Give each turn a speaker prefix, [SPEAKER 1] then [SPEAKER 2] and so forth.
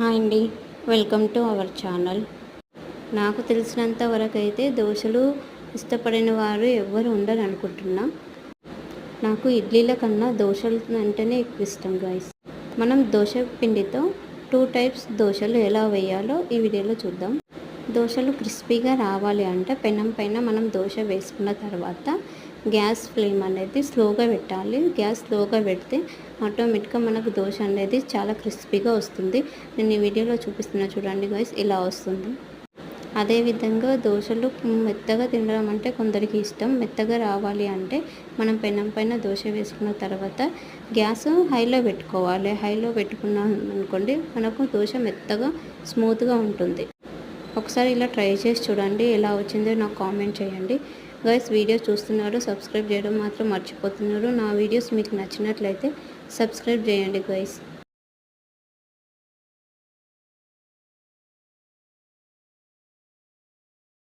[SPEAKER 1] Hi అండి, welcome to our channel. నాకు తెలిసినంత వరకు అయితే దోశలు ఇష్టపడిన వారు ఎవ్వరు ఉండరు అనుకుంటున్నా. నాకు ఇడ్లీల కన్నా దోశలు అంటేనే ఎక్కువ ఇష్టం గైస్. మనం దోశ పిండితో 2 టైప్స్ దోశలు ఎలా వేయాలో ఈ వీడియోలో చూద్దాం. దోశలు క్రిస్పీగా రావాలి అంటే పెనం పైన మనం దోశ వేసుకున్న తర్వాత గ్యాస్ ఫ్లేమ్ అనేది స్లోగా పెట్టాలి. గ్యాస్ స్లోగా పెడితే ఆటోమేటిక్గా మనకు దోశ అనేది చాలా క్రిస్పీగా వస్తుంది. నేను ఈ వీడియోలో చూపిస్తున్నా చూడండి గైస్, ఇలా వస్తుంది. అదేవిధంగా దోశలు మెత్తగా తినడం అంటే కొందరికి ఇష్టం. మెత్తగా రావాలి అంటే మనం పెనం పైన దోశ వేసుకున్న తర్వాత గ్యాస్ హైలో పెట్టుకోవాలి. హైలో పెట్టుకున్నాం అనుకోండి, మనకు దోశ మెత్తగా స్మూత్గా ఉంటుంది. ఒకసారి ఇలా ట్రై చేసి చూడండి, ఎలా వచ్చిందో నాకు కామెంట్ చేయండి గైస్. వీడియో చూస్తున్నారు, సబ్స్క్రైబ్ చేయడం మాత్రం మర్చిపోతున్నారు. నా వీడియోస్ మీకు నచ్చినట్లయితే సబ్స్క్రైబ్ చేయండి గైస్.